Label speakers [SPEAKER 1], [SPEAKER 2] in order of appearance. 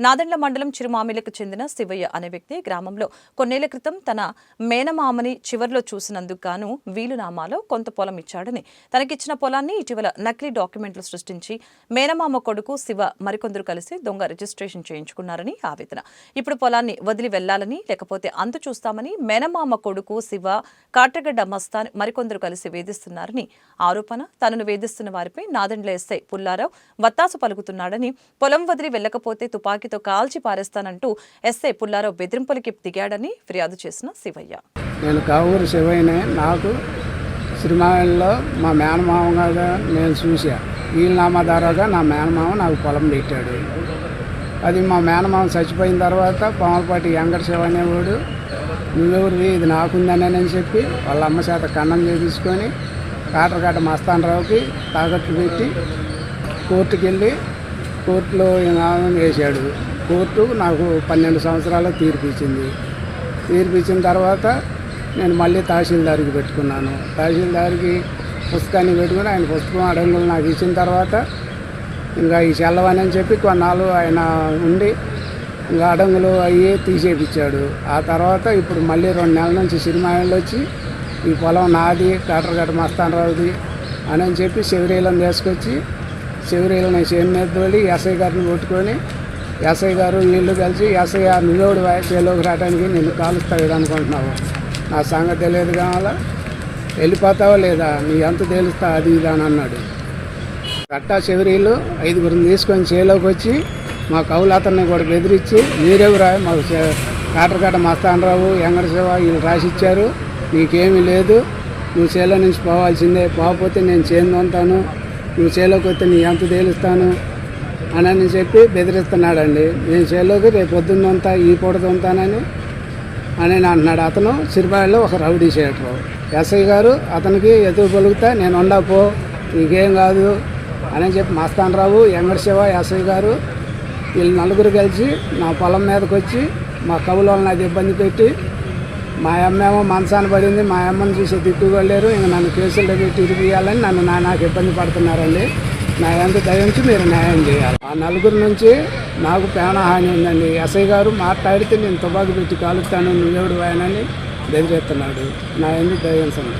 [SPEAKER 1] నాదెండ్ల మండలం చిరుమామిలకు చెందిన శివయ్య అనే వ్యక్తి గ్రామంలో కొన్నేళ్ల క్రితం తన మేనమామని చివర్లో చూసినందుకు గాను వీలునామాలో కొంత పొలం ఇచ్చాడని, తనకిచ్చిన పొలాన్ని ఇటీవల నకిలీ డాక్యుమెంట్లు సృష్టించి మేనమామ కొడుకు శివ మరికొందరు కలిసి దొంగ రిజిస్ట్రేషన్ చేయించుకున్నారని ఆవేదన. ఇప్పుడు పొలాన్ని వదిలి వెళ్లాలని, లేకపోతే అంతు చూస్తామని మేనమామ కొడుకు శివ, కాట్రగడ్డ మస్తాన్ మరికొందరు కలిసి వేధిస్తున్నారని ఆరోపణ. తనను వేధిస్తున్న వారిపై నాదెండ్ల ఎస్ఐ పుల్లారావు వత్తాసు పలుకుతున్నాడని, పొలం వదిలి వెళ్లకపోతే తుపాకీతో కాల్చి పారేస్తానంటూ ఎస్ఐ పుల్లారావు బెదిరింపులకి దిగాడని ఫిర్యాదు చేసిన శివయ్య.
[SPEAKER 2] నేను కావూరు శివయ్యనే. నాకు శ్రీమాల్లో మా మేనమామ గారు నేను చూసా. వీలునామా ద్వారాగా నా మేనమామ నాకు పొలం పెట్టాడు. అది మా మేనమామ చచ్చిపోయిన తర్వాత పాములపాటి వెంకట శివ అనేవాడు నువ్వెవరివి, ఇది నాకుందనని చెప్పి వాళ్ళ అమ్మ చేత కన్నం చేయించుకొని కాట్రగడ్డ మస్తానరావుకి తాకట్టు పెట్టి కోర్టుకి వెళ్ళి కోర్టులో నామం వేశాడు. కోర్టు నాకు 12 సంవత్సరాలు తీర్పు ఇచ్చింది. తీర్పు ఇచ్చిన తర్వాత నేను మళ్ళీ తహసీల్దార్కి పెట్టుకున్నాను. తహసీల్దార్కి పుస్తకాన్ని పెట్టుకుని ఆయన పుస్తకం అడంగులు నాకు ఇచ్చిన తర్వాత ఇంకా ఈ చెల్లవని చెప్పి కొన్నాళ్ళు ఆయన ఉండి ఇంకా అడంగులు అయ్యి తీసేపించాడు. ఆ తర్వాత ఇప్పుడు మళ్ళీ 2 నెలల నుంచి సిరిమాయలు వచ్చి ఈ పొలం నాది, కాట్రగడ్డ మస్తానరావుది అని చెప్పి శివరీలను తీసుకొచ్చి శివరీలను చేను మీద తోలి ఎస్ఐ గారిని కొట్టుకొని ఎస్ఐ గారు వీళ్ళు కలిసి ఎస్ఐ గారు నిలోడు చేలోకి రావడానికి నిన్ను కాలుస్తావు అనుకుంటున్నావు, నా సంగతి తెలియదు కావాలా, వెళ్ళిపోతావా లేదా, నీ ఎంత తేలుస్తా అది ఇది అని అన్నాడు. కట్టా శివరీలు 5గురిని తీసుకొని చేలోకి వచ్చి మా కవులు అతన్ని కూడా బెదిరించి మీరెవరా, మాకు కాట్రగడ్డ మస్తానరావు వెంకట శివ వీళ్ళు రాసిచ్చారు, నీకేమీ లేదు, నువ్వు చేలో నుంచి పోవాల్సిందే, పోకపోతే నేను చేను ఉంటాను, నువ్వు చేలోకి వస్తే నీ ఎంత తేలుస్తాను అని చెప్పి బెదిరిస్తున్నాడండి. నేను చేలోకి రేపు పొద్దున్న ఉంటా, ఈ పూట ఉంటానని అంటున్నాడు. అతను సిరిపాయలో ఒక రౌడీ షీటరు. ఎస్ఐ గారు అతనికి ఎదురు పలుకుతా నేను ఉండపో, నీకేం కాదు అని చెప్పి మస్తానరావు, వెంకట శివ, ఎస్ఐ గారు వీళ్ళు 4 కలిసి నా పొలం మీదకి వచ్చి మా కవులను అది ఇబ్బంది పెట్టి మా అమ్మేమో మనసాన పడింది, మా అమ్మని చూసి తిట్టుకోలేరు, ఇంక నన్ను కేసుల్లో పెట్టి ఇరిపియాలని నాకు ఇబ్బంది పడుతున్నారండి. నా ఎంత దయించి మీరు న్యాయం చేయాలి. ఆ 4 నుంచి నాకు ప్రాణహాని ఉందండి. ఎస్ఐ గారు మాట్లాడితే నేను తుపాకు పెట్టి కాలుస్తాను, నువ్వెవడు ఆయనని బెదిరిస్తున్నాడు. నా ఎందుకు దయించండి.